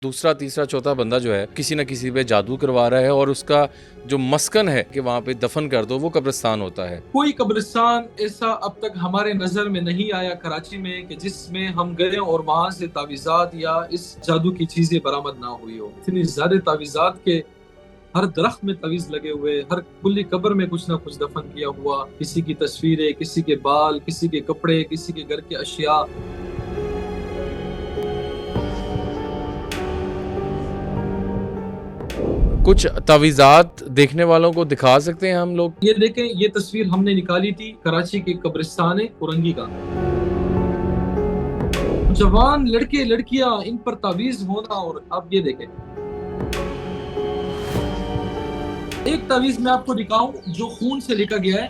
دوسرا تیسرا چوتھا بندہ جو ہے کسی نہ کسی پہ جادو کروا رہا ہے اور اس کا جو مسکن ہے کہ وہاں پہ دفن کر دو وہ قبرستان ہوتا ہے. کوئی قبرستان ایسا اب تک ہمارے نظر میں نہیں آیا کراچی میں کہ جس میں ہم گئے اور وہاں سے تعویذات یا اس جادو کی چیزیں برآمد نہ ہوئی ہو. اتنی زیادہ تعویذات کے ہر درخت میں تعویذ لگے ہوئے، ہر کلی قبر میں کچھ نہ کچھ دفن کیا ہوا، کسی کی تصویریں، کسی کے بال، کسی کے کپڑے، کسی کے گھر کے اشیاء. کچھ تعویذات دیکھنے والوں کو دکھا سکتے ہیں ہم لوگ؟ یہ دیکھیں، یہ تصویر ہم نے نکالی تھی کراچی کے قبرستان اورنگی کا. جوان لڑکے لڑکیاں ان پر تعویذ ہونا، اور اب یہ دیکھیں ایک تعویذ میں آپ کو دکھاؤں جو خون سے لکھا گیا ہے.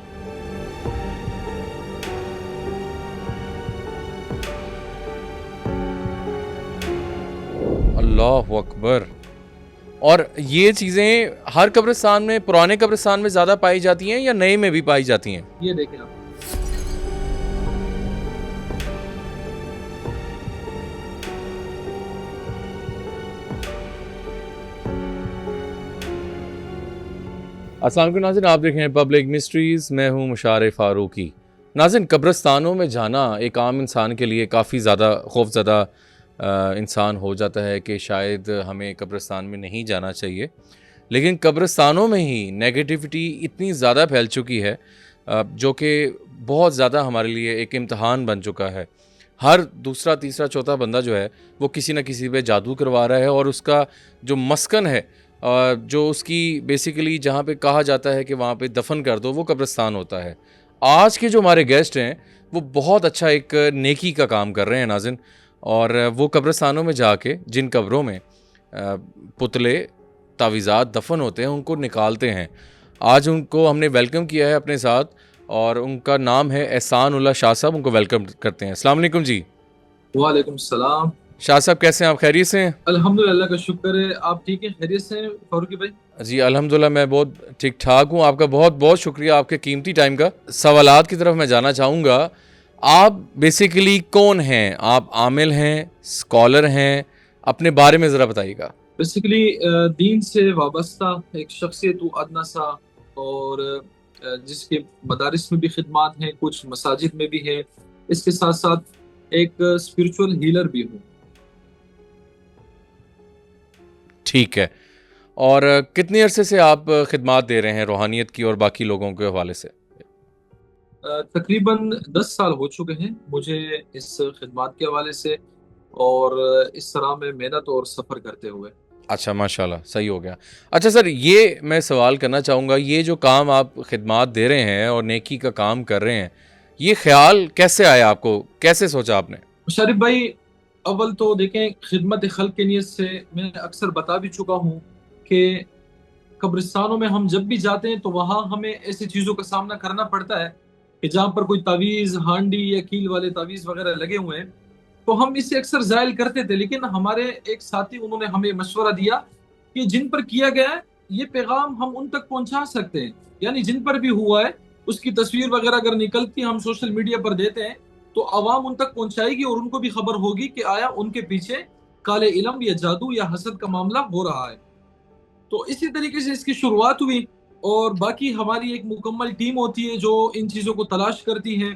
اللہ اکبر. اور یہ چیزیں ہر قبرستان میں، پرانے قبرستان میں زیادہ پائی جاتی ہیں یا نئے میں بھی پائی جاتی ہیں؟ یہ دیکھیں آپ، السلام علیکم ناظرین، آپ دیکھ رہے ہیں پبلک مسٹریز، میں ہوں مشارف فاروقی. ناظرین، قبرستانوں میں جانا ایک عام انسان کے لیے کافی زیادہ خوفزدہ انسان ہو جاتا ہے کہ شاید ہمیں قبرستان میں نہیں جانا چاہیے. لیکن قبرستانوں میں ہی نیگیٹیوٹی اتنی زیادہ پھیل چکی ہے جو کہ بہت زیادہ ہمارے لیے ایک امتحان بن چکا ہے. ہر دوسرا تیسرا چوتھا بندہ جو ہے وہ کسی نہ کسی پہ جادو کروا رہا ہے اور اس کا جو مسکن ہے، جو اس کی بیسیکلی جہاں پہ کہا جاتا ہے کہ وہاں پہ دفن کر دو وہ قبرستان ہوتا ہے. آج کے جو ہمارے گیسٹ ہیں وہ بہت اچھا ایک نیکی کا کام کر رہے ہیں ناظرین، اور وہ قبرستانوں میں جا کے جن قبروں میں پتلے تعویذات دفن ہوتے ہیں ان کو نکالتے ہیں. آج ان کو ہم نے ویلکم کیا ہے اپنے ساتھ، اور ان کا نام ہے احسان اللہ شاہ صاحب. ان کو ویلکم کرتے ہیں. السلام علیکم جی. وعلیکم السلام. شاہ صاحب کیسے ہیں آپ؟ خیریت سے ہیں؟ الحمدللہ کا شکر ہے. آپ ٹھیک ہیں؟ خیریت سے ہیں فاروقی بھائی؟ جی الحمدللہ میں بہت ٹھیک ٹھاک ہوں. آپ کا بہت بہت شکریہ آپ کے قیمتی ٹائم کا. سوالات کی طرف میں جانا چاہوں گا. آپ بیسیکلی کون ہیں؟ آپ عامل ہیں، اسکالر ہیں؟ اپنے بارے میں ذرا بتائیے گا. بیسیکلی دین سے وابستہ ایک شخصیت ادنا سا، اور جس کے مدارس میں بھی خدمات ہیں، کچھ مساجد میں بھی ہیں. اس کے ساتھ ساتھ ایک اسپرچول ہیلر بھی ہوں. ٹھیک ہے. اور کتنے عرصے سے آپ خدمات دے رہے ہیں روحانیت کی اور باقی لوگوں کے حوالے سے؟ تقریباً 10 سال ہو چکے ہیں مجھے اس خدمات کے حوالے سے، اور اس طرح میں محنت اور سفر کرتے ہوئے. اچھا ماشاءاللہ، صحیح ہو گیا. اچھا سر، یہ میں سوال کرنا چاہوں گا، یہ جو کام آپ خدمات دے رہے ہیں اور نیکی کا کام کر رہے ہیں، یہ خیال کیسے آیا آپ کو؟ کیسے سوچا آپ نے؟ شریف بھائی، اول تو دیکھیں، خدمت خلق کی نیت سے میں اکثر بتا بھی چکا ہوں کہ قبرستانوں میں ہم جب بھی جاتے ہیں تو وہاں ہمیں ایسی چیزوں کا سامنا کرنا پڑتا ہے کہ جہاں پر کوئی تعویذ، ہانڈی یا کیل والے تعویذ وغیرہ لگے ہوئے ہیں تو ہم اسے اکثر زائل کرتے تھے. لیکن ہمارے ایک ساتھی انہوں نے ہمیں مشورہ دیا کہ جن پر کیا گیا ہے یہ پیغام ہم ان تک پہنچا سکتے ہیں، یعنی جن پر بھی ہوا ہے اس کی تصویر وغیرہ اگر نکلتی ہم سوشل میڈیا پر دیتے ہیں تو عوام ان تک پہنچائے گی اور ان کو بھی خبر ہوگی کہ آیا ان کے پیچھے کالے علم یا جادو یا حسد کا معاملہ ہو رہا ہے. تو اسی طریقے سے اس کی شروعات ہوئی، اور باقی ہماری ایک مکمل ٹیم ہوتی ہے جو ان چیزوں کو تلاش کرتی ہے،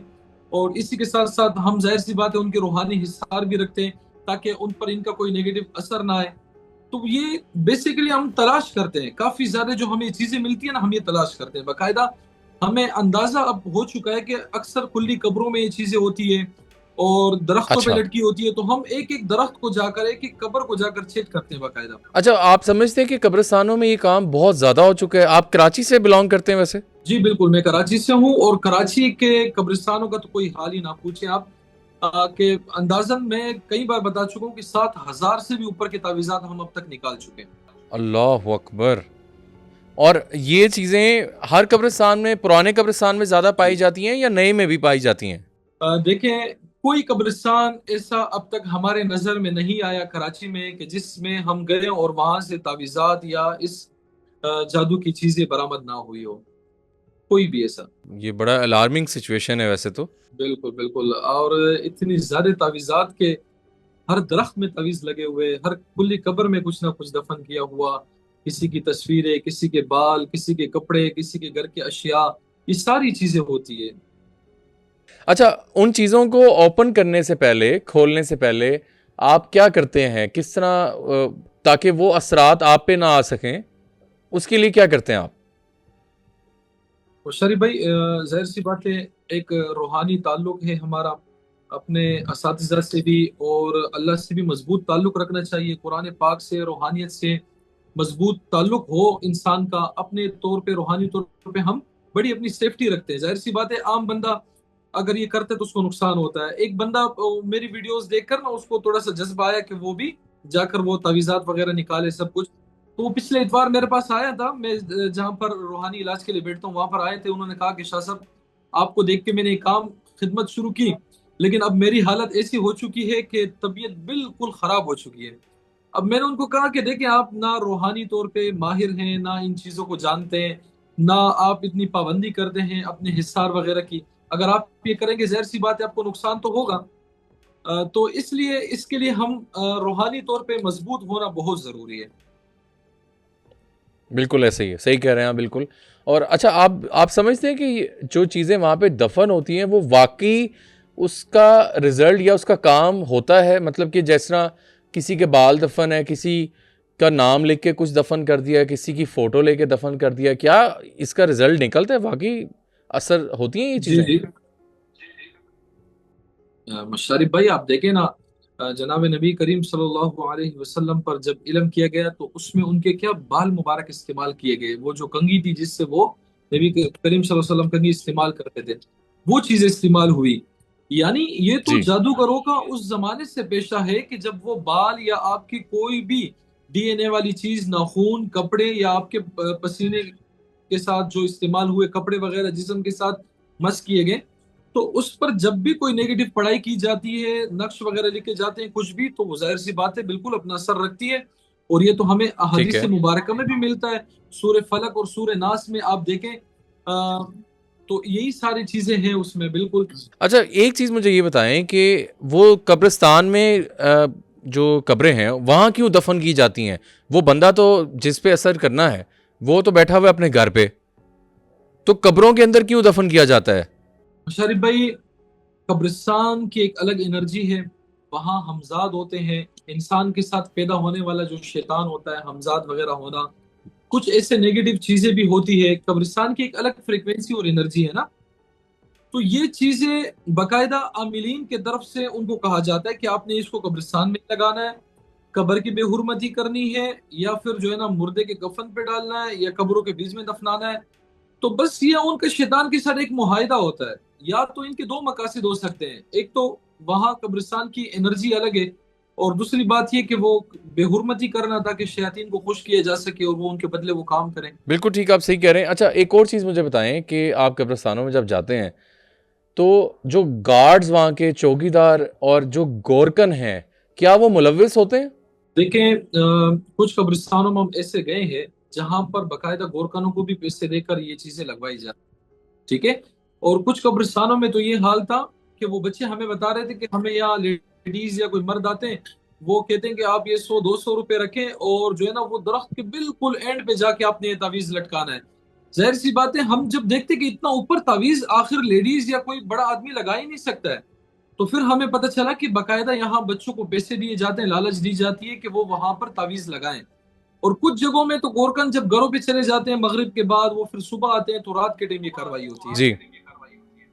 اور اسی کے ساتھ ساتھ ہم ظاہر سی بات ہے ان کے روحانی حصار بھی رکھتے ہیں تاکہ ان پر ان کا کوئی نیگیٹو اثر نہ آئے. تو یہ بیسیکلی ہم تلاش کرتے ہیں، کافی زیادہ جو ہمیں چیزیں ملتی ہیں نا ہم یہ تلاش کرتے ہیں. باقاعدہ ہمیں اندازہ اب ہو چکا ہے کہ اکثر کلی قبروں میں یہ چیزیں ہوتی ہیں اور درختوں پہ اچھا لٹکی ہوتی ہے، تو ہم ایک ایک درخت کو جا کر، ایک ایک قبر کو جا کر چیک کرتے ہیں باقاعدہ. اچھا، آپ سمجھتے ہیں کہ قبرستانوں میں یہ کام بہت زیادہ ہو چکا ہے؟ آپ کراچی سے بلانگ کرتے ہیں ویسے؟ جی بالکل، میں کراچی سے ہوں، اور کراچی کے قبرستانوں کا تو کوئی حال ہی نہ پوچھیں آپ. کہ اندازاً میں کئی بار بتا چکا ہوں کہ 7,000 سے بھی اوپر کے تعویذات ہم اب تک نکال چکے ہیں. اللہ اکبر. اور یہ چیزیں ہر قبرستان میں، پرانے قبرستان میں زیادہ پائی جاتی ہیں یا نئے میں بھی پائی جاتی ہیں؟ دیکھیں، کوئی قبرستان ایسا اب تک ہمارے نظر میں نہیں آیا کراچی میں کہ جس میں ہم گئے اور وہاں سے تعویذات یا اس جادو کی چیزیں برآمد نہ ہوئی ہو. کوئی بھی ایسا. یہ بڑا الارمنگ سچویشن ہے ویسے تو. بالکل بالکل. اور اتنی زیادہ تعویذات کے ہر درخت میں تعویذ لگے ہوئے، ہر کلی قبر میں کچھ نہ کچھ دفن کیا ہوا، کسی کی تصویریں، کسی کے بال، کسی کے کپڑے، کسی کے گھر کے اشیاء، یہ ساری چیزیں ہوتی ہے۔ اچھا، ان چیزوں کو اوپن کرنے سے پہلے، کھولنے سے پہلے آپ کیا کرتے ہیں؟ کس طرح تاکہ وہ اثرات آپ پہ نہ آ سکیں، اس کے لیے کیا کرتے ہیں آپ؟ اور شریف بھائی ظاہر سی بات ہے، ایک روحانی تعلق ہے ہمارا اپنے اساتذہ سے بھی، اور اللہ سے بھی مضبوط تعلق رکھنا چاہیے، قرآن پاک سے، روحانیت سے مضبوط تعلق ہو انسان کا۔ اپنے طور پہ، روحانی طور پہ ہم بڑی اپنی سیفٹی رکھتے ہیں۔ ظاہر سی بات ہے، عام بندہ اگر یہ کرتا ہے تو اس کو نقصان ہوتا ہے۔ ایک بندہ میری ویڈیوز دیکھ کر نا، اس کو تھوڑا سا جذبہ آیا کہ وہ بھی جا کر وہ تعویذات وغیرہ نکالے سب کچھ، تو وہ پچھلے اتوار میرے پاس آیا تھا، میں جہاں پر روحانی علاج کے لیے بیٹھتا ہوں وہاں پر آئے تھے۔ انہوں نے کہا کہ شاہ صاحب، آپ کو دیکھ کے میں نے ایک کام خدمت شروع کی، لیکن اب میری حالت ایسی ہو چکی ہے کہ طبیعت بالکل خراب ہو چکی ہے۔ اب میں نے ان کو کہا کہ دیکھیں، آپ نہ روحانی طور پہ ماہر ہیں، نہ ان چیزوں کو جانتے ہیں، نہ آپ اتنی پابندی کرتے ہیں اپنے حصار وغیرہ کی۔ اگر آپ یہ کریں گے، ظاہر سی بات ہے آپ کو نقصان تو ہوگا۔ تو اس لیے اس کے لیے ہم روحانی طور پہ مضبوط ہونا بہت ضروری ہے۔ بالکل ایسے ہی ہے، صحیح کہہ رہے ہیں آپ، بالکل۔ اور اچھا، آپ سمجھتے ہیں کہ جو چیزیں وہاں پہ دفن ہوتی ہیں وہ واقعی اس کا رزلٹ یا اس کا کام ہوتا ہے؟ مطلب کہ جس طرح کسی کے بال دفن ہے، کسی کا نام لکھ کے کچھ دفن کر دیا، کسی کی فوٹو لے کے دفن کر دیا، کیا اس کا رزلٹ نکلتا ہے؟ واقعی اثر ہوتی ہیں یہ جی چیزیں؟ جی مشارف بھائی، آپ دیکھیں نا، جناب نبی کریم صلی اللہ علیہ وسلم پر جب علم کیا گیا تو اس میں ان کے کیا بال مبارک استعمال کیے گئے، وہ جو کنگھی تھی جس سے وہ نبی کریم صلی اللہ علیہ وسلم کنگھی استعمال کرتے تھے، وہ چیزیں استعمال ہوئی۔ یعنی یہ تو جی، جادوگروں کا اس زمانے سے پیشہ ہے کہ جب وہ بال یا آپ کی کوئی بھی ڈی این اے والی چیز، ناخون، کپڑے، یا آپ کے پسینے کے ساتھ جو استعمال ہوئے کپڑے وغیرہ جسم کے ساتھ مس کیے گئے، تو اس پر جب بھی کوئی نیگیٹو پڑھائی کی جاتی ہے، نقش وغیرہ لکھے جاتے ہیں کچھ بھی، تو وہ ظاہر سی بات ہے بالکل اپنا اثر رکھتی ہے۔ اور یہ تو ہمیں ٹھیک احادیث ہے۔ مبارکہ میں بھی ملتا ہے، سورہ فلق اور سورہ ناس میں آپ دیکھیں، تو یہی ساری چیزیں ہیں اس میں بالکل۔ اچھا، ایک چیز مجھے یہ بتائیں کہ وہ قبرستان میں جو قبریں ہیں وہاں کیوں دفن کی جاتی ہیں؟ وہ بندہ تو جس پہ اثر کرنا ہے وہ تو بیٹھا ہوا ہے اپنے گھر پہ، تو قبروں کے اندر کیوں دفن کیا جاتا ہے؟ شریف بھائی، قبرستان کی ایک الگ انرجی ہے، وہاں ہمزاد ہوتے ہیں، انسان کے ساتھ پیدا ہونے والا جو شیطان ہوتا ہے، ہمزاد وغیرہ ہونا، کچھ ایسے نیگیٹو چیزیں بھی ہوتی ہے۔ قبرستان کی ایک الگ فریکوینسی اور انرجی ہے نا، تو یہ چیزیں باقاعدہ عاملین کے طرف سے ان کو کہا جاتا ہے کہ آپ نے اس کو قبرستان میں لگانا ہے، قبر کی بے حرمتی کرنی ہے، یا پھر جو ہے نا مردے کے کفن پہ ڈالنا ہے، یا قبروں کے بیچ میں دفنانا ہے۔ تو بس یہ ان کے شیطان کے ساتھ ایک معاہدہ ہوتا ہے۔ یا تو ان کے دو مقاصد ہو سکتے ہیں، ایک تو وہاں قبرستان کی انرجی الگ ہے، اور دوسری بات یہ کہ وہ بے حرمتی کرنا تاکہ شیاطین کو خوش کیا جا سکے اور وہ ان کے بدلے وہ کام کریں۔ بالکل ٹھیک، آپ صحیح کہہ رہے ہیں۔ اچھا، ایک اور چیز مجھے بتائیں کہ آپ قبرستانوں میں جب جاتے ہیں تو جو گارڈز وہاں کے چوکیدار اور جو گورکن ہیں، کیا وہ ملوث ہوتے ہیں؟ دیکھیں، کچھ قبرستانوں میں ہم ایسے گئے ہیں جہاں پر باقاعدہ گورکنوں کو بھی پیسے دے کر یہ چیزیں لگوائی جاتی، ٹھیک ہے۔ اور کچھ قبرستانوں میں تو یہ حال تھا کہ وہ بچے ہمیں بتا رہے تھے کہ ہمیں یہاں لیڈیز یا کوئی مرد آتے ہیں، وہ کہتے ہیں کہ آپ یہ 100-200 روپے رکھیں، اور جو ہے نا وہ درخت کے بالکل اینڈ پہ جا کے آپ نے یہ تعویذ لٹکانا ہے۔ ظاہر سی بات ہے، ہم جب دیکھتے کہ اتنا اوپر تعویذ آخر لیڈیز یا کوئی بڑا آدمی لگا ہی نہیں سکتا ہے، تو پھر ہمیں پتہ چلا کہ باقاعدہ یہاں بچوں کو پیسے دیے جاتے ہیں، لالچ دی جاتی ہے کہ وہ وہاں پر تعویذ لگائیں۔ اور کچھ جگہوں میں تو گورکن جب گھروں پہ چلے جاتے ہیں مغرب کے بعد، وہ پھر صبح آتے ہیں تو رات کے ٹائم یہ کاروائی ہوتی ہے۔ جی،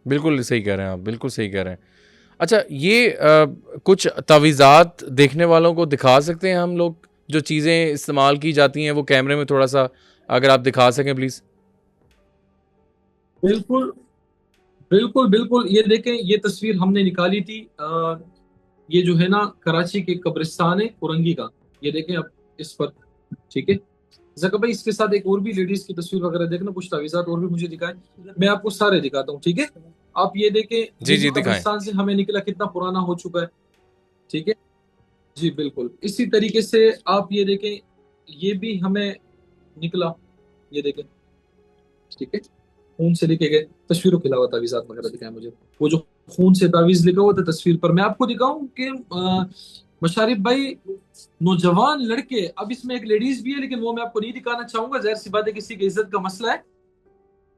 بالکل صحیح کہہ رہے ہیں آپ، بالکل صحیح کہہ رہے ہیں۔ اچھا، یہ کچھ تعویذات دیکھنے والوں کو دکھا سکتے ہیں ہم لوگ؟ جو چیزیں استعمال کی جاتی ہیں وہ کیمرے میں تھوڑا سا اگر آپ دکھا سکیں پلیز۔ بالکل بالکل بالکل، یہ دیکھیں، یہ تصویر ہم نے نکالی تھی، یہ جو ہے نا کراچی کے قبرستان ہے کورنگی کا، یہ دیکھیں اب اس پر، ٹھیک ہے۔ زکر بھائی، اس کے ساتھ ایک اور بھی لیڈیز کی تصویر وغیرہ دیکھنا، کچھ تعویذات اور بھی مجھے دکھائیں، میں آپ کو سارے دکھاتا ہوں، ٹھیک ہے۔ آپ یہ دیکھیں، جی یہ جو جی، دکھائیں۔ قبرستان سے ہمیں نکلا کتنا پرانا ہو چکا ہے، ٹھیک ہے۔ جی بالکل اسی طریقے سے آپ یہ دیکھیں، یہ بھی ہمیں نکلا، یہ دیکھیں، ٹھیک ہے۔ خون سے لکھے گئے، تصویروں کے علاوہ تعویذات وغیرہ دکھائیں مجھے، وہ جو خون سے تعویذ لکھا ہوا تھا تصویر پر، میں آپ کو دکھاؤں کہ مشارف بھائی نوجوان لڑکے، اب اس میں ایک لیڈیز بھی ہے لیکن وہ میں آپ کو نہیں دکھانا چاہوں گا، ظاہر سی بات ہے کسی کی عزت کا مسئلہ ہے،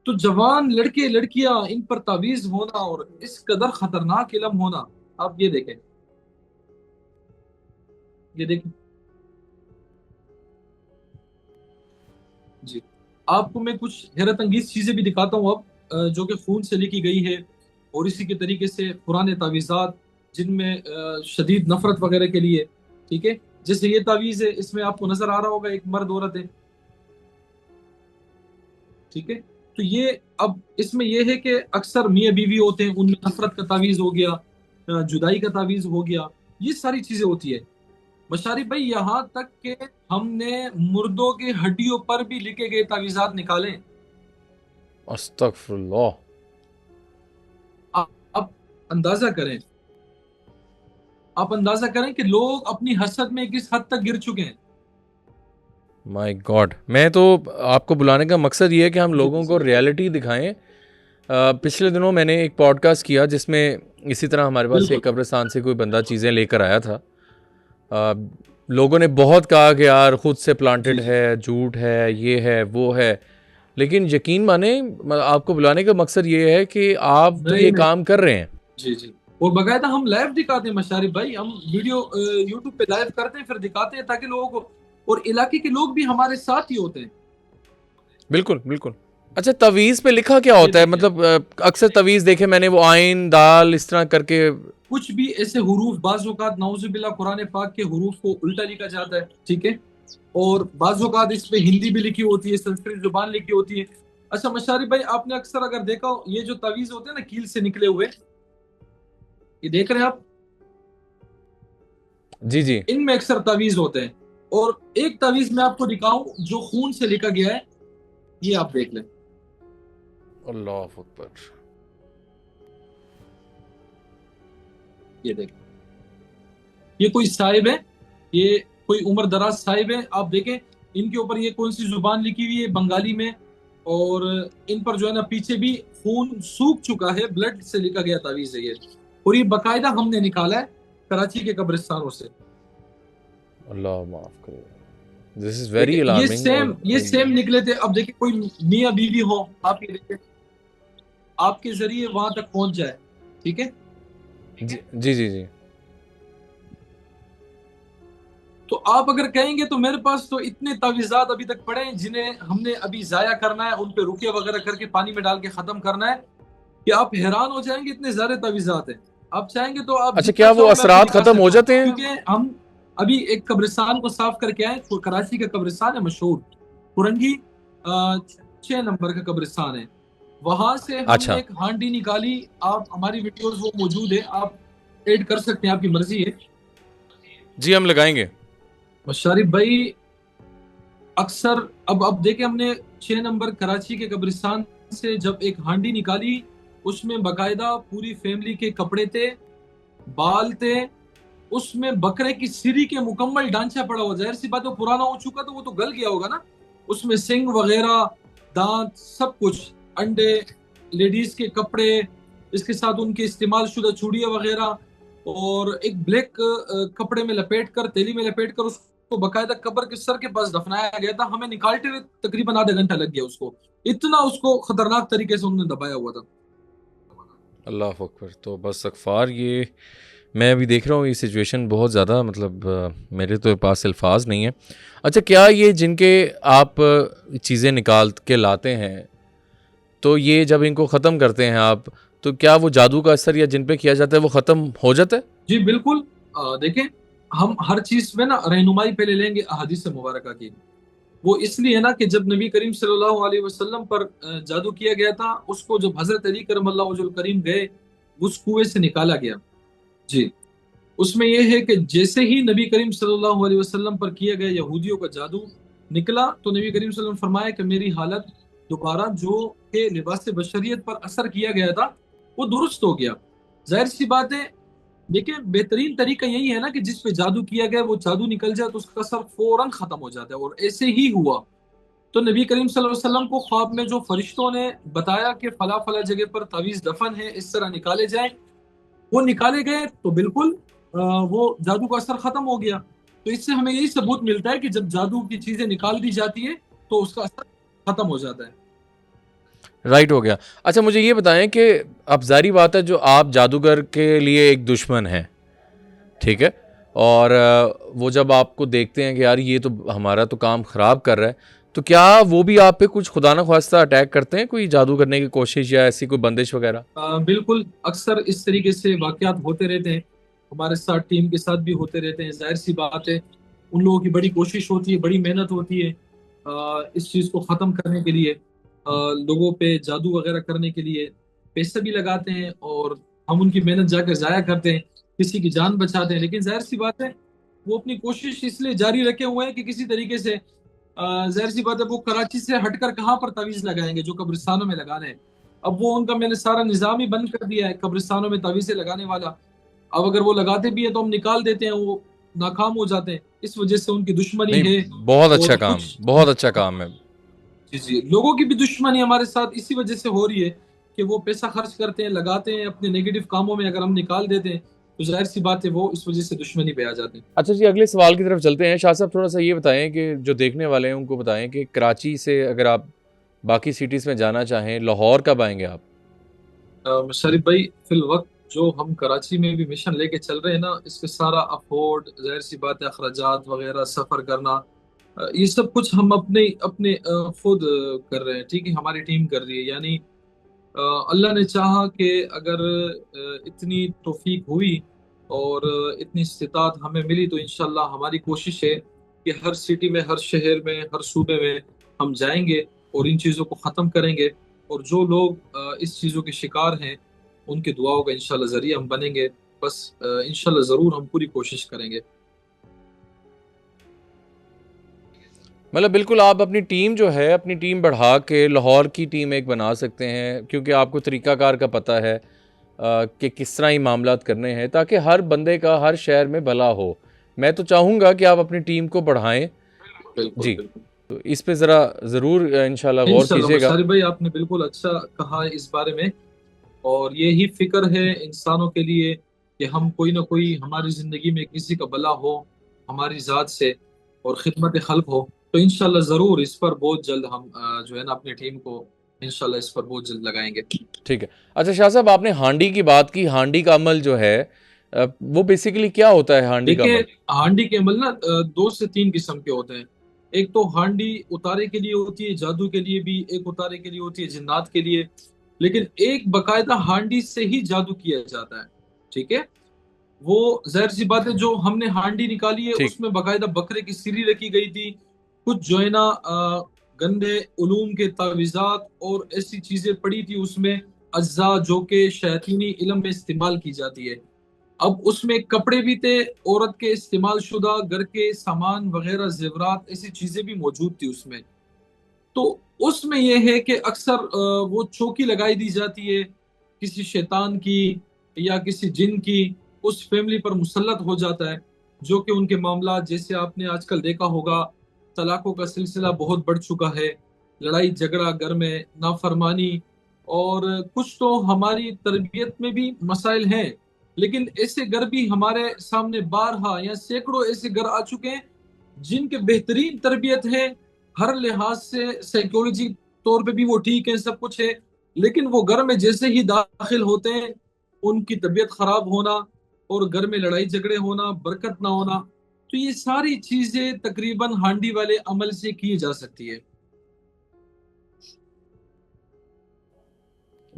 تو جوان لڑکے لڑکیاں ان پر تعویذ ہونا اور اس قدر خطرناک علم ہونا، آپ یہ دیکھیں، یہ دیکھیں جی، آپ کو میں کچھ حیرت انگیز چیزیں بھی دکھاتا ہوں اب جو کہ خون سے لکھی گئی ہے، اور اسی کے طریقے سے پرانے تعویذات جن میں شدید نفرت وغیرہ کے لیے، ٹھیک ہے، جیسے یہ تعویذ ہے، اس میں آپ کو نظر آ رہا ہوگا ایک مرد عورت ہے، ٹھیک ہے، تو یہ اب اس میں یہ ہے کہ اکثر میاں بیوی ہوتے ہیں، ان میں نفرت کا تعویذ ہو گیا، جدائی کا تعویذ ہو گیا، یہ ساری چیزیں ہوتی ہے مشارف بھائی، یہاں تک کہ ہم نے مردوں کے ہڈیوں پر بھی لکھے گئے تعویذات نکالے. استغفر اللہ. آپ اندازہ کریں، آپ اندازہ کریں کہ لوگ اپنی حسد میں کس حد تک گر چکے ہیں. مائی گاڈ. میں تو آپ کو بلانے کا مقصد یہ ہے کہ ہم لوگوں کو ریالٹی دکھائیں. پچھلے دنوں میں نے ایک پوڈ کاسٹ کیا جس میں اسی طرح ہمارے پاس ایک قبرستان سے کوئی بندہ چیزیں لے کر آیا تھا. لوگوں نے بہت کہا کہ یار خود سے پلانٹڈ ہے، جھوٹ ہے، یہ ہے وہ ہے، لیکن یقین مانیں آپ کو بلانے کا مقصد یہ ہے کہ آپ تو یہ کام کر رہے ہیں. جی جی، اور باقاعدہ ہم لائیو دکھاتے ہیں مشارف بھائی، ہم ویڈیو یوٹیوب پہ لائیو کرتے ہیں، پھر دکھاتے ہیں تاکہ لوگوں کو، اور علاقے کے لوگ بھی ہمارے ساتھ ہی ہوتے ہیں. بالکل بالکل. اچھا تعویذ پہ لکھا کیا ہوتا ہے؟ مطلب اکثر تعویذ دیکھے میں نے وہ آئین دال اس طرح کر کے کچھ بھی ایسے حروف، بعض اوقات نعوذ باللہ قرآن پاک کے حروف کو الٹا لکھا جاتا ہے، ٹھیک ہے، اور بعض اوقات اس پہ ہندی بھی لکھی ہوتی ہے، سنسکرت زبان لکھی ہوتی ہے. اچھا مشارف بھائی، آپ نے اکثر اگر دیکھا ہو یہ جو تعویذ ہوتے ہیں نا کیل سے نکلے ہوئے، یہ دیکھ رہے ہیں آپ، جی جی ان میں اکثر تعویذ ہوتے ہیں، اور ایک تعویذ میں آپ کو دکھاؤں جو خون سے لکھا گیا ہے، یہ آپ دیکھ لیں. اللہ اکبر. یہ دیکھیں، یہ کوئی صاحب ہے، یہ کوئی عمر دراز صاحب ہے، آپ دیکھیں ان کے اوپر یہ کون سی زبان لکھی ہوئی ہے، بنگالی میں، اور ان پر جو ہے نا پیچھے بھی خون سوکھ چکا ہے، بلڈ سے لکھا گیا تعویذ ہے یہ، اور یہ باقاعدہ ہم نے نکالا ہے کراچی کے قبرستانوں سے. اللہ معاف کرے. دس از ویری الارمنگ. یہ سیم نکلے تھے. اب دیکھیں کوئی میاں بیوی ہو، آپ یہ دیکھیں، آپ کے ذریعے وہاں تک پہنچ جائے، ٹھیک ہے، جی جی جی. تو آپ اگر کہیں گے تو میرے پاس تو اتنے تعویذات ابھی تک پڑے ہیں جنہیں ہم نے ابھی ضائع کرنا ہے، ان پہ رقیہ وغیرہ کر کے پانی میں ڈال کے ختم کرنا ہے، کہ آپ حیران ہو جائیں گے اتنے زیادہ تعویذات ہیں. آپ چاہیں گے تو آپ اچھا کیا وہ اثرات ختم ہو جاتے ہیں؟ کیونکہ ہم ابھی ایک قبرستان کو صاف کر کے آئے، کراچی کا قبرستان ہے مشہور، پرنگی 6 نمبر کا قبرستان ہے، وہاں سے ہم نے ایک ہانڈی نکالی. آپ ہماری ویڈیوز وہ موجود ہے، آپ ایڈ کر سکتے ہیں، آپ کی مرضی ہے. جی ہم لگائیں گے. مشارف بھائی اکثر اب دیکھیں، ہم نے 6 نمبر کراچی کے قبرستان سے جب ایک ہانڈی نکالی، اس میں باقاعدہ پوری فیملی کے کپڑے تھے، بال تھے، اس میں بکرے کی سری کے مکمل ڈھانچہ پڑا ہوا. ظاہر سی بات ہے پرانا ہو چکا تو وہ تو گل گیا ہوگا نا، اس میں سنگ وغیرہ، دانت، سب کچھ، انڈے، لیڈیز کے کپڑے، اس کے ساتھ ان کے استعمال شدہ چوڑیاں وغیرہ، اور ایک بلیک کپڑے میں لپیٹ کر، تیلی میں لپیٹ کر اس کو باقاعدہ قبر کے سر کے پاس دفنایا گیا تھا. ہمیں نکالتے ہوئے تقریباً آدھا گھنٹہ لگ گیا اس کو، اتنا اس کو خطرناک طریقے سے انہوں نے دبایا ہوا تھا. اللہ اکبر. تو بس اغفار، یہ میں ابھی دیکھ رہا ہوں یہ سچویشن بہت زیادہ، مطلب میرے تو پاس الفاظ نہیں ہیں. اچھا کیا یہ جن کے آپ چیزیں نکال کے لاتے ہیں تو یہ جب ان کو ختم کرتے ہیں آپ، تو کیا وہ جادو کا اثر یا جن پہ کیا جاتا ہے وہ ختم ہو جاتا ہے؟ جی بالکل. دیکھیں ہم ہر چیز میں نا رہنمائی پہلے لیں گے احادیث مبارکہ کی. وہ اس لیے نا کہ جب نبی کریم صلی اللہ علیہ وسلم پر جادو کیا گیا تھا، اس کو جب حضرت علی کرم اللہ وجہ الکریم گئے، اس کنویں سے نکالا گیا. جی، اس میں یہ ہے کہ جیسے ہی نبی کریم صلی اللہ علیہ وسلم پر کیا گیا یہودیوں کا جادو نکلا، تو نبی کریم صلی اللہ علیہ وسلم نے فرمایا کہ میری حالت دوبارہ جو کہ لباس بشریت پر اثر کیا گیا تھا وہ درست ہو گیا. ظاہر سی بات ہے، دیکھیں بہترین طریقہ یہی ہے نا کہ جس پہ جادو کیا گیا وہ جادو نکل جائے تو اس کا اثر فوراً ختم ہو جاتا ہے، اور ایسے ہی ہوا. تو نبی کریم صلی اللہ علیہ وسلم کو خواب میں جو فرشتوں نے بتایا کہ فلاں فلاں جگہ پر تعویذ دفن ہے، اس طرح نکالے جائیں، وہ نکالے گئے تو بالکل وہ جادو کا اثر ختم ہو گیا. تو اس سے ہمیں یہی ثبوت ملتا ہے کہ جب جادو کی چیزیں نکال دی جاتی ہے تو اس کا اثر ختم ہو جاتا ہے. رائٹ ہو گیا. اچھا مجھے یہ بتائیں کہ اب ظاہری بات ہے جو آپ جادوگر کے لیے ایک دشمن ہیں, ٹھیک ہے, اور وہ جب آپ کو دیکھتے ہیں کہ یار یہ تو ہمارا تو کام خراب کر رہا ہے, تو کیا وہ بھی آپ پہ کچھ خدا نخواستہ اٹیک کرتے ہیں, کوئی جادو کرنے کی کوشش یا ایسی کوئی بندش وغیرہ؟ بالکل, اکثر اس طریقے سے واقعات ہوتے رہتے ہیں, ہمارے ساتھ ٹیم کے ساتھ بھی ہوتے رہتے ہیں. ظاہر سی بات ہے ان لوگوں کی بڑی کوشش ہوتی ہے, بڑی محنت ہوتی ہے اس چیز کو ختم کرنے کے لیے, لوگوں پہ جادو وغیرہ کرنے کے لیے پیسے بھی لگاتے ہیں, اور ہم ان کی محنت جا کر ضائع کرتے ہیں, کسی کی جان بچاتے ہیں. لیکن ظاہر سی بات ہے وہ اپنی کوشش اس لیے جاری رکھے ہوئے ہیں کہ کسی طریقے سے ظاہر سی بات ہے وہ کراچی سے ہٹ کر کہاں پر تعویذ لگائیں گے جو قبرستانوں میں لگانے ہیں. اب وہ ان کا میں نے سارا نظام ہی بند کر دیا ہے قبرستانوں میں تعویذیں لگانے والا. اب اگر وہ لگاتے بھی ہیں تو ہم نکال دیتے ہیں, وہ ناکام ہو جاتے ہیں. اس وجہ سے ان کی دشمنی نہیں, ہے. بہت اچھا اور کام, کچھ بہت اچھا کام ہے. جی لوگوں کی بھی دشمنی ہمارے ساتھ اسی وجہ سے ہو رہی ہے کہ وہ پیسہ خرچ کرتے ہیں, لگاتے ہیں اپنے نیگیٹو کاموں میں, اگر ہم نکال دیتے ہیں تو ظاہر سی بات ہے وہ اس وجہ سے دشمنی پہ آ جاتے ہیں. اچھا جی, اگلے سوال کی طرف چلتے ہیں. شاہ صاحب تھوڑا سا یہ بتائیں کہ جو دیکھنے والے ہیں ان کو بتائیں کہ کراچی سے اگر آپ باقی سٹیز میں جانا چاہیں, لاہور کب آئیں گے آپ؟ مشرف بھائی, فی الوقت جو ہم کراچی میں بھی مشن لے کے چل رہے ہیں نا, اس پہ سارا افورڈ, ظاہر سی بات ہے اخراجات وغیرہ, سفر کرنا, یہ سب کچھ ہم اپنے خود کر رہے ہیں. ٹھیک ہے, ہماری ٹیم کر رہی ہے. یعنی اللہ نے چاہا کہ اگر اتنی توفیق ہوئی اور اتنی استطاعت ہمیں ملی تو انشاءاللہ ہماری کوشش ہے کہ ہر سٹی میں, ہر شہر میں, ہر صوبے میں ہم جائیں گے اور ان چیزوں کو ختم کریں گے. اور جو لوگ اس چیزوں کے شکار ہیں ان کے دعاؤں کا انشاءاللہ ذریعہ ہم بنیں گے. بس انشاءاللہ ضرور ہم پوری کوشش کریں گے. مطلب بالکل آپ اپنی ٹیم جو ہے, اپنی ٹیم بڑھا کے لاہور کی ٹیم ایک بنا سکتے ہیں, کیونکہ آپ کو طریقہ کار کا پتہ ہے کہ کس طرح ہی معاملات کرنے ہیں تاکہ ہر بندے کا ہر شہر میں بھلا ہو. میں تو چاہوں گا کہ آپ اپنی ٹیم کو بڑھائیں. بالکل جی, بالکل تو اس پہ ذرا ضرور انشاءاللہ غور انشاءاللہ کیجیے گا. مشارف بھائی, آپ نے بالکل اچھا کہا اس بارے میں, اور یہی فکر ہے انسانوں کے لیے کہ ہم کوئی نہ کوئی ہماری زندگی میں کسی کا بھلا ہو ہماری ذات سے اور خدمت خلق ہو. تو انشاءاللہ ضرور اس پر بہت جلد ہم جو ہے نا اپنی ٹیم کو انشاءاللہ اس پر بہت جلد لگائیں گے. ٹھیک ہے. اچھا شاہ صاحب, آپ نے ہانڈی کی بات کی. ہانڈی کا عمل جو ہے وہ بیسیکلی کیا ہوتا ہے ہانڈی کا دیکھیں, عمل؟ ہانڈی کے عمل نا 2 سے 3 قسم کے ہوتے ہیں. ایک تو ہانڈی اتارے کے لیے ہوتی ہے, جادو کے لیے بھی ایک اتارے کے لیے ہوتی ہے, جنات کے لیے. لیکن ایک باقاعدہ ہانڈی سے ہی جادو کیا جاتا ہے. ٹھیک ہے, وہ ظاہر سی بات ہے جو ہم نے ہانڈی نکالی ہے ٹھیک. اس میں باقاعدہ بکرے کی سری رکھی گئی تھی, کچھ جو ہے نا گندے علوم کے تعویذات اور ایسی چیزیں پڑی تھی اس میں, اجزاء جو کہ شیاطینی علم میں استعمال کی جاتی ہے. اب اس میں کپڑے بھی تھے, عورت کے استعمال شدہ گھر کے سامان وغیرہ, زیورات, ایسی چیزیں بھی موجود تھی اس میں. تو اس میں یہ ہے کہ اکثر وہ چوکی لگائی دی جاتی ہے کسی شیطان کی یا کسی جن کی, اس فیملی پر مسلط ہو جاتا ہے, جو کہ ان کے معاملات, جیسے آپ نے آج کل دیکھا ہوگا طلاقوں کا سلسلہ بہت بڑھ چکا ہے, لڑائی جھگڑا گھر میں, نافرمانی, اور کچھ تو ہماری تربیت میں بھی مسائل ہیں. لیکن ایسے گھر بھی ہمارے سامنے بارہا یا سینکڑوں ایسے گھر آ چکے ہیں جن کے بہترین تربیت ہے, ہر لحاظ سے سائیکولوجی طور پہ بھی وہ ٹھیک ہے, سب کچھ ہے, لیکن وہ گھر میں جیسے ہی داخل ہوتے ہیں ان کی طبیعت خراب ہونا اور گھر میں لڑائی جھگڑے ہونا, برکت نہ ہونا. تو یہ ساری چیزیں تقریباً ہانڈی والے عمل سے کی جا سکتی ہے.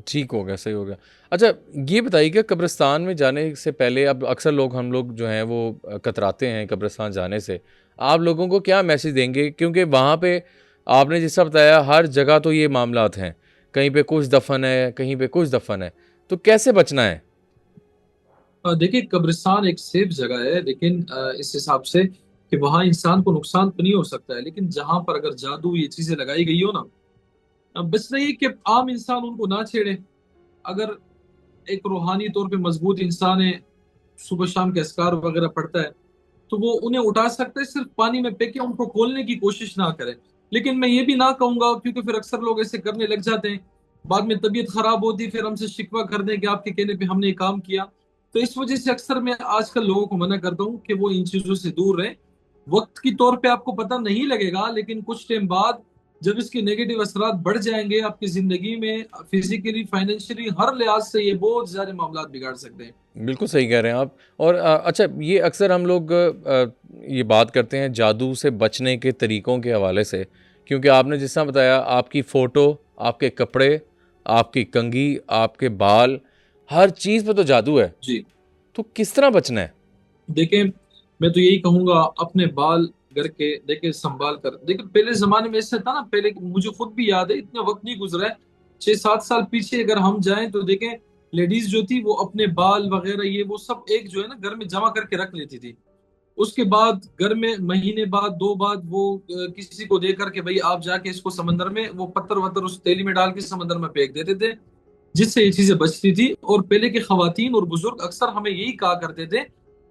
ٹھیک ہو گیا, صحیح ہو گیا. اچھا یہ بتائیے کہ قبرستان میں جانے سے پہلے, اب اکثر ہم لوگ جو ہیں وہ کتراتے ہیں قبرستان جانے سے, آپ لوگوں کو کیا میسج دیں گے؟ کیونکہ وہاں پہ آپ نے جیسا بتایا ہر جگہ تو یہ معاملات ہیں, کہیں پہ کچھ دفن ہے, کہیں پہ کچھ دفن ہے, تو کیسے بچنا ہے؟ دیکھیں, قبرستان ایک سیف جگہ ہے, لیکن اس حساب سے کہ وہاں انسان کو نقصان تو نہیں ہو سکتا ہے, لیکن جہاں پر اگر جادو یہ چیزیں لگائی گئی ہو نا, بس نہیں کہ عام انسان ان کو نہ چھیڑے. اگر ایک روحانی طور پہ مضبوط انسان ہے, صبح شام کے اذکار وغیرہ پڑھتا ہے, تو وہ انہیں اٹھا سکتا ہے, صرف پانی میں پھینکے ان کو کھولنے کی کوشش نہ کرے. لیکن میں یہ بھی نہ کہوں گا, کیونکہ پھر اکثر لوگ ایسے کرنے لگ جاتے ہیں, بعد میں طبیعت خراب ہوتی, پھر ہم سے شکوہ کر دیں کہ آپ کے کہنے پہ ہم نے یہ کام کیا. تو اس وجہ سے اکثر میں آج کل لوگوں کو منع کرتا ہوں کہ وہ ان چیزوں سے دور رہیں. وقت کی طور پہ آپ کو پتہ نہیں لگے گا، لیکن کچھ ٹائم بعد جب اس کے نیگیٹو اثرات بڑھ جائیں گے آپ کی زندگی میں، فزیکلی، فائنینشلی، ہر لحاظ سے یہ بہت زیادہ معاملات بگاڑ سکتے ہیں. بالکل صحیح کہہ رہے ہیں آپ. اور اچھا، یہ اکثر ہم لوگ یہ بات کرتے ہیں جادو سے بچنے کے طریقوں کے حوالے سے، کیونکہ آپ نے جس طرح بتایا آپ کی فوٹو، آپ کے کپڑے، آپ کی کنگھی، آپ کے بال، ہر چیز پہ تو جادو ہے. جی تو کس طرح بچنا ہے؟ دیکھیں، میں تو یہی کہوں گا اپنے بال گھر کے دیکھیں سنبھال کر. دیکھیں پہلے زمانے میں ایسا تھا نا، پہلے مجھے خود بھی یاد ہے، اتنا وقت نہیں گزرا ہے، 6-7 سال پیچھے اگر ہم جائیں تو دیکھیں لیڈیز جو تھی وہ اپنے بال وغیرہ یہ وہ سب ایک جو ہے نا گھر میں جمع کر کے رکھ لیتی تھی. اس کے بعد گھر میں مہینے بعد 2 بعد وہ کسی کو دے کر کے بھئی آپ جا کے اس کو سمندر میں وہ پتھر وتر اس تیلی میں ڈال کے سمندر میں پھینک دیتے تھے، جس سے یہ چیزیں بچتی تھی. اور پہلے کے خواتین اور بزرگ اکثر ہمیں یہی کہا کرتے تھے،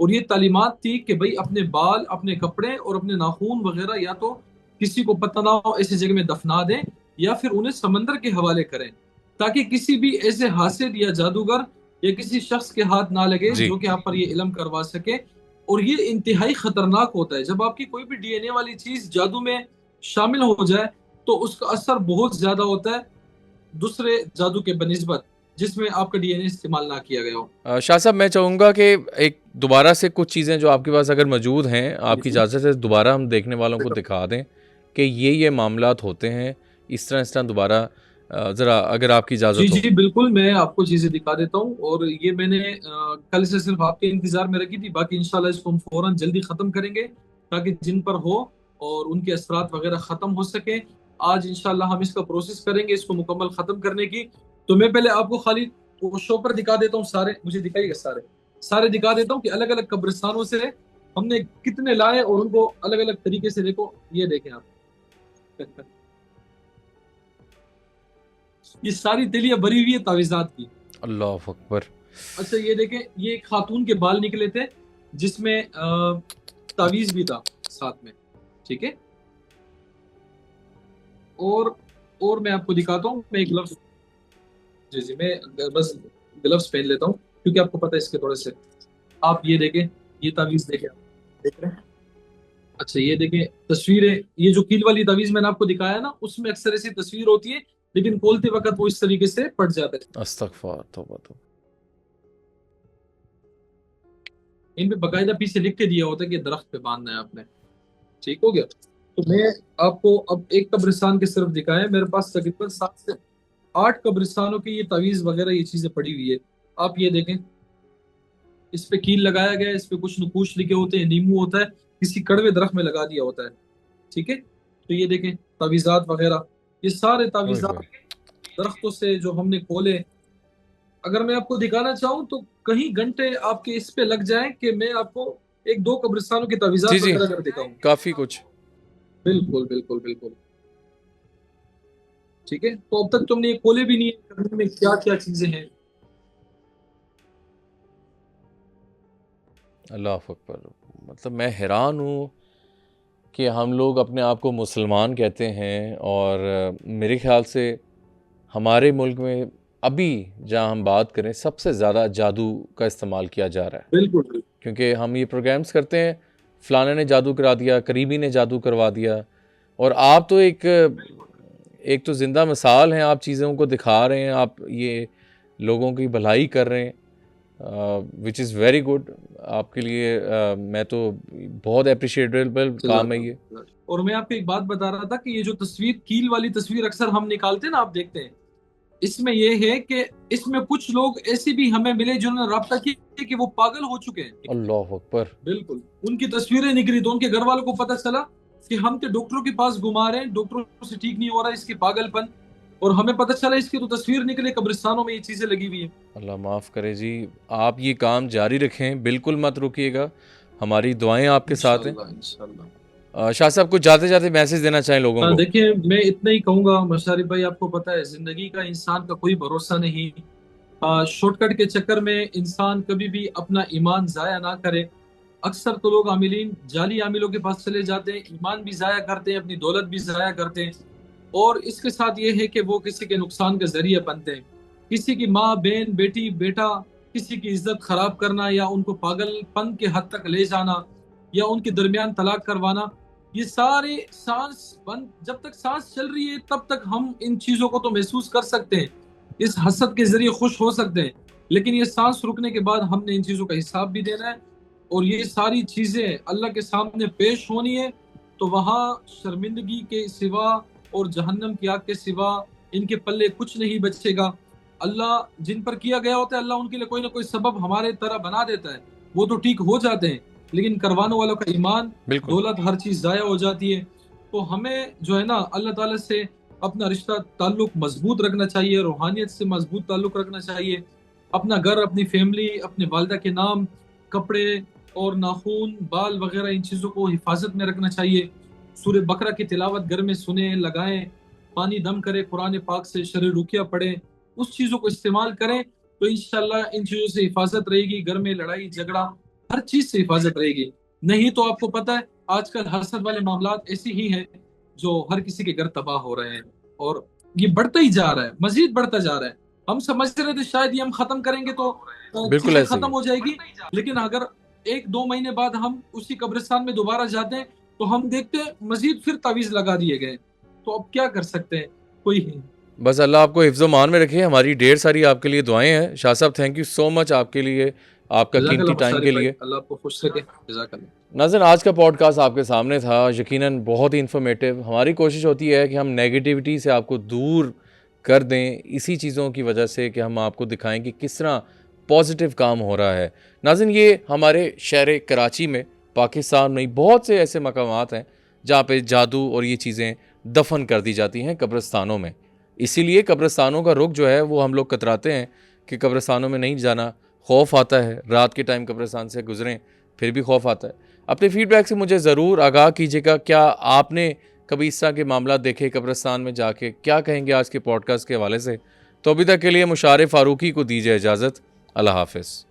اور یہ تعلیمات تھی کہ بھئی اپنے بال، اپنے کپڑے اور اپنے ناخون وغیرہ یا تو کسی کو پتہ نہ ہو ایسی جگہ میں دفنا دیں یا پھر انہیں سمندر کے حوالے کریں، تاکہ کسی بھی ایسے حاسد یا جادوگر یا کسی شخص کے ہاتھ نہ لگے جی جو کہ آپ پر یہ علم کروا سکے. اور یہ انتہائی خطرناک ہوتا ہے جب آپ کی کوئی بھی ڈی این اے والی چیز جادو میں شامل ہو جائے تو اس کا اثر بہت زیادہ ہوتا ہے دوسرے جادو کے بنسبت جس میں آپ کا ڈی این اے استعمال نہ کیا گیا ہو. شاہ صاحب، میں چاہوں گا کہ ایک دوبارہ سے کچھ چیزیں جو آپ کے پاس اگر موجود ہیں، آپ کی اجازت ہے دوبارہ ہم دیکھنے والوں کو دکھا دیں کہ یہ معاملات ہوتے ہیں اس طرح دوبارہ ذرا اگر آپ کی جی اجازت ہو. جی بالکل، میں آپ کو چیزیں دکھا دیتا ہوں. اور یہ میں نے کل سے صرف آپ کے انتظار میں رکھی تھی، باقی انشاءاللہ اس کو ہم فوراً جلدی ختم کریں گے تاکہ جن پر ہو اور ان کے اثرات وغیرہ ختم ہو سکیں. آج انشاءاللہ ہم اس کا پروسیس کریں گے اس کو مکمل ختم کرنے کی. تو میں پہلے آپ کو خالی وہ شو پر دکھا دیتا ہوں، سارے مجھے دکھائیے گا، سارے دکھا دیتا ہوں کہ الگ الگ قبرستانوں سے ہم نے کتنے لائے اور ان کو الگ الگ طریقے سے دیکھو. یہ دیکھیں آپ، یہ ساری تیلیاں بری ہوئی ہے تعویذات کی. اللہ اکبر. اچھا یہ دیکھیں، یہ ایک خاتون کے بال نکلے تھے جس میں تعویذ بھی تھا ساتھ میں، ٹھیک ہے. اور میں آپ کو دکھاتا ہوں، میں ایک گلوز، جی میں بس گلوز پہن لیتا ہوں کیونکہ آپ کو پتہ ہے اس کے تھوڑے سے. آپ یہ دیکھیں، یہ تعویذ دیکھیں، آپ دیکھ رہے ہیں. اچھا یہ دیکھیں تصویریں، یہ جو کیل والی تعویذ میں نے آپ کو دکھایا نا اس میں اکثر ایسی تصویر ہوتی ہے لیکن کھولتے وقت وہ اس طریقے سے پٹ جاتا ہے. استغفار، توبہ توبہ. ان پہ باقاعدہ پیچھے لکھ کے دیا ہوتا ہے کہ درخت پہ باندھنا ہے آپ نے. ٹھیک ہو گیا. تو میں آپ کو اب ایک قبرستان کے صرف دکھائیں، میرے پاس تقریباً 7 سے 8 قبرستانوں کی یہ تعویذ وغیرہ یہ چیزیں پڑی ہوئی ہے. آپ یہ دیکھیں، اس پہ کیل لگایا گیا ہے، اس پہ کچھ نقوش لکھے ہوتے ہیں، نیمو ہوتا ہے، کسی کڑوے درخت میں لگا دیا ہوتا ہے. ٹھیک ہے. تو یہ دیکھیں تعویذات وغیرہ، یہ سارے تعویذات درختوں سے جو ہم نے کھولے. اگر میں آپ کو دکھانا چاہوں تو کہیں گھنٹے آپ کے اس پہ لگ جائیں کہ میں آپ کو 1-2 قبرستانوں کی تعویذات جی وغیرہ کر دکھاؤں. کافی کچھ. بالکل بالکل بالکل. ٹھیک ہے. تو اب تک تم نے یہ کھولے بھی نہیں ہے، کرنے میں کیا کیا چیزیں ہیں. اللہ اکبر. مطلب میں حیران ہوں کہ ہم لوگ اپنے آپ کو مسلمان کہتے ہیں اور میرے خیال سے ہمارے ملک میں ابھی جہاں ہم بات کریں سب سے زیادہ جادو کا استعمال کیا جا رہا ہے. بالکل کیونکہ ہم یہ پروگرامز کرتے ہیں، فلانے نے جادو کرا دیا، قریبی نے جادو کروا دیا، اور آپ تو ایک تو زندہ مثال ہیں، آپ چیزوں کو دکھا رہے ہیں، آپ یہ لوگوں کی بھلائی کر رہے ہیں، وچ از ویری گڈ. آپ کے لیے میں تو بہت اپریشیٹیبل کام ہے یہ. اور میں آپ کو ایک بات بتا رہا تھا کہ یہ جو تصویر کیل والی تصویر اکثر ہم نکالتے ہیں نا، آپ دیکھتے ہیں اس میں یہ ہے کہ اس میں کچھ لوگ ایسے بھی ہمیں ملے جنہوں نے رابطہ کیا کہ وہ پاگل ہو چکے ہیں. اللہ اکبر. بالکل. ان کی تصویریں نکلی تو ان کے گھر والوں کو پتہ چلا کہ ہم تو ڈاکٹروں کے پاس گھما رہے ہیں، ڈاکٹروں سے ٹھیک نہیں ہو رہا اس کی پاگل پن، اور ہمیں پتہ چلا اس کی تو تصویر نکلے قبرستانوں میں یہ چیزیں لگی ہوئی ہیں. اللہ معاف کرے جی. آپ یہ کام جاری رکھیں، بالکل مت رکیے گا، ہماری دعائیں آپ کے ساتھ ہیں. انشاءاللہ. شاہ صاحب کچھ جاتے جاتے میسج دینا چاہیں لوگوں کو؟ دیکھیں میں اتنا ہی کہوں گا مشارف بھائی، آپ کو پتہ ہے زندگی کا انسان کا کوئی بھروسہ نہیں. شارٹ کٹ کے چکر میں انسان کبھی بھی اپنا ایمان ضائع نہ کرے. اکثر تو لوگ عاملین جعلی عاملوں کے پاس چلے جاتے ہیں، ایمان بھی ضائع کرتے ہیں، اپنی دولت بھی ضائع کرتے ہیں، اور اس کے ساتھ یہ ہے کہ وہ کسی کے نقصان کا ذریعہ بنتے ہیں. کسی کی ماں، بہن، بیٹی، بیٹا، کسی کی عزت خراب کرنا یا ان کو پاگل پن کے حد تک لے جانا یا ان کے درمیان طلاق کروانا، یہ سارے سانس بند، جب تک سانس چل رہی ہے تب تک ہم ان چیزوں کو تو محسوس کر سکتے ہیں، اس حسد کے ذریعے خوش ہو سکتے ہیں، لیکن یہ سانس رکنے کے بعد ہم نے ان چیزوں کا حساب بھی دینا ہے، اور یہ ساری چیزیں اللہ کے سامنے پیش ہونی ہے، تو وہاں شرمندگی کے سوا اور جہنم کی آگ کے سوا ان کے پلے کچھ نہیں بچے گا۔ اللہ جن پر کیا گیا ہوتا ہے، اللہ ان کے لیے کوئی نہ کوئی سبب ہمارے طرح بنا دیتا ہے، وہ تو ٹھیک ہو جاتے ہیں، لیکن کروانے والوں کا ایمان، بالکل دولت، ہر چیز ضائع ہو جاتی ہے۔ تو ہمیں جو ہے نا اللہ تعالیٰ سے اپنا رشتہ تعلق مضبوط رکھنا چاہیے، روحانیت سے مضبوط تعلق رکھنا چاہیے، اپنا گھر، اپنی فیملی، اپنے والدہ کے نام، کپڑے اور ناخون، بال وغیرہ، ان چیزوں کو حفاظت میں رکھنا چاہیے۔ سورہ بقرہ کی تلاوت گھر میں سنیں، لگائیں، پانی دم کریں، قرآن پاک سے شرع رقیہ پڑھیں، اس چیزوں کو استعمال کریں، تو انشاءاللہ ان چیزوں سے حفاظت رہے گی، گھر میں لڑائی جھگڑا ہر چیز سے حفاظت رہے گی۔ نہیں تو آپ کو پتہ ہے آج کل حسد والے معاملات ایسے ہی ہیں جو ہر کسی کے گھر تباہ ہو رہے ہیں، اور یہ بڑھتا ہی جا رہا ہے، مزید بڑھتا جا رہا ہے۔ ہم سمجھتے رہے تھے شاید یہ ہم ختم کریں گے تو بالکل چیزیں ایسے ہی ختم ہو جائے گی، لیکن اگر 1-2 مہینے بعد ہم اسی قبرستان میں دوبارہ جاتے ہیں تو ہم دیکھتے ہیں مزید پھر تعویذ لگا دیے گئے، تو اب کیا کر سکتے ہیں، کوئی بس اللہ آپ کو حفظ و مان میں رکھے۔ ہماری ڈھیر ساری آپ کے لیے دعائیں ہیں شاہ صاحب، تھینک یو سو مچ آپ کے لیے، آپ کا جزاک قیمتی اللہ ٹائم مشارف کے بھائی، لیے۔ اللہ آپ کو خوش رکھے، جزاک اللہ۔ ناظرین آج کا پوڈ کاسٹ آپ کے سامنے تھا، یقیناً بہت ہی انفارمیٹیو۔ ہماری کوشش ہوتی ہے کہ ہم نیگیٹیوٹی سے آپ کو دور کر دیں، اسی چیزوں کی وجہ سے کہ ہم آپ کو دکھائیں کہ کس طرح پازیٹیو کام ہو رہا ہے۔ ناظرین یہ ہمارے شہر کراچی میں، پاکستان میں بہت سے ایسے مقامات ہیں جہاں پہ جادو اور یہ چیزیں دفن کر دی جاتی ہیں قبرستانوں میں، اسی لیے قبرستانوں کا رخ جو ہے وہ ہم لوگ کتراتے ہیں کہ قبرستانوں میں نہیں جانا، خوف آتا ہے، رات کے ٹائم قبرستان سے گزریں پھر بھی خوف آتا ہے۔ اپنے فیڈ بیک سے مجھے ضرور آگاہ کیجیے گا، کیا آپ نے کبھی اس طرح کے معاملات دیکھے قبرستان میں جا کے؟ کیا کہیں گے آج کے پوڈ کاسٹ کے حوالے سے؟ تو ابھی تک کے لیے مشارف فاروقی کو دیجیے اجازت، اللہ حافظ۔